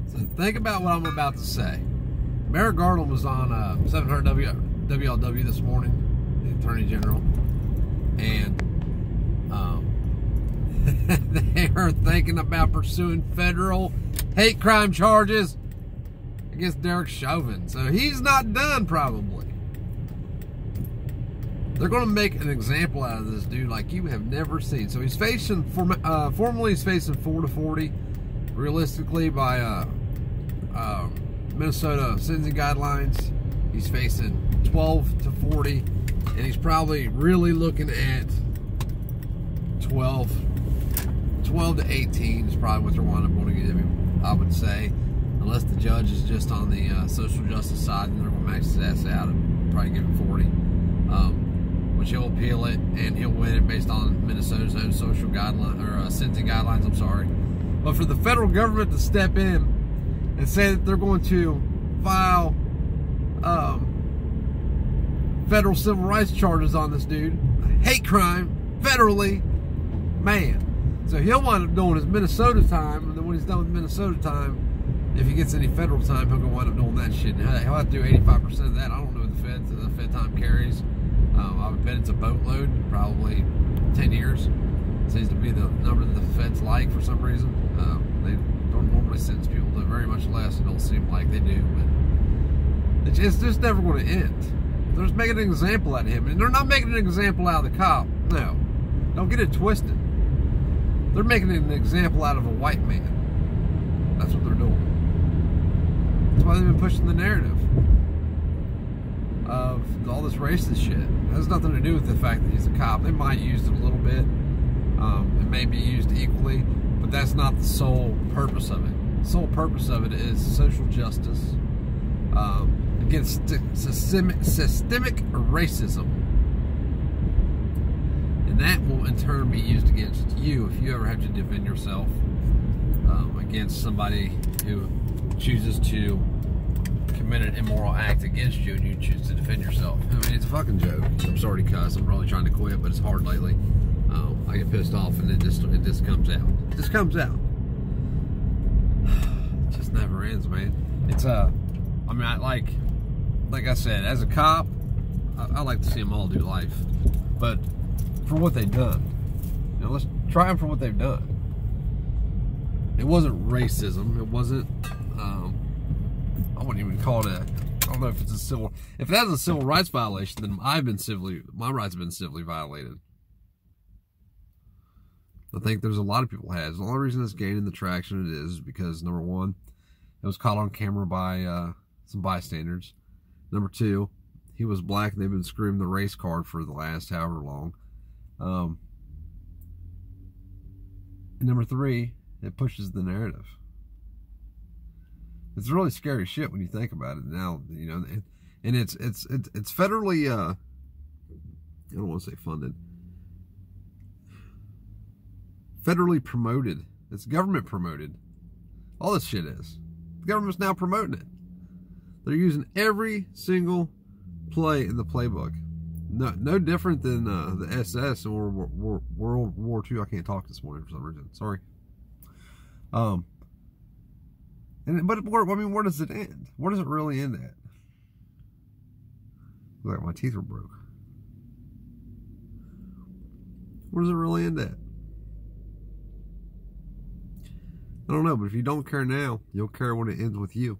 So think about what I'm about to say. Merrick Garland was on 700 WLW this morning, the Attorney General, and they are thinking about pursuing federal hate crime charges against Derek Chauvin. So he's not done, probably. They're going to make an example out of this dude like you have never seen. So he's facing, formally he's facing 4 to 40. Realistically, by Minnesota sentencing guidelines, he's facing 12 to 40. And he's probably really looking at 12 to 18 is probably what they're wanting to give him, I would say. Unless the judge is just on the social justice side and they're going to max his ass out and probably give him 40. Which he'll appeal it and he'll win it based on Minnesota's own social guidelines, or sentencing guidelines, I'm sorry. But for the federal government to step in and say that they're going to file federal civil rights charges on this dude, hate crime, federally, man. So he'll wind up doing his Minnesota time, and then when he's done with Minnesota time, if he gets any federal time, he'll go wind up doing that shit. And he'll have to do 85% of that. I don't know what the Fed time carries. I would bet it's a boatload, probably 10 years. Seems to be the number that the Feds like for some reason. They don't normally sentence people to very much less. It don't seem like they do, but it's just never going to end. They're just making an example out of him, and they're not making an example out of the cop. No, don't get it twisted. They're making an example out of a white man. That's what they're doing. That's why they've been pushing the narrative of all this racist shit. It has nothing to do with the fact that he's a cop. They might use it a little bit. It may be used equally, but that's not the sole purpose of it. The sole purpose of it is social justice against systemic racism. And that will in turn be used against you if you ever have to defend yourself against somebody who chooses to commit an immoral act against you and you choose to defend yourself. I mean, it's a fucking joke. I'm sorry to cuss. I'm really trying to quit, but it's hard lately. I get pissed off and it just comes out. It just comes out. It just never ends, man. It's I mean, like I said, as a cop, I like to see them all do life, but for what they've done, you know, let's try them for what they've done. It wasn't racism. It wasn't. I wouldn't even call it a. I don't know if it's a civil. If that's a civil rights violation, then my rights have been civilly violated. I think there's a lot of people has. The only reason it's gaining the traction it is because, number one, it was caught on camera by some bystanders. Number two, he was black and they've been screaming the race card for the last however long. And number three, it pushes the narrative. It's really scary shit when you think about it now, you know, and it's federally, I don't want to say funded, federally promoted. It's government promoted. All this shit is. The government's now promoting it. They're using every single play in the playbook. No different than the SS in World War II. I can't talk this morning for some reason. Sorry. But where does it end? Where does it really end at? Look like my teeth were broke. Where does it really end at? I don't know, but if you don't care now, you'll care when it ends with you.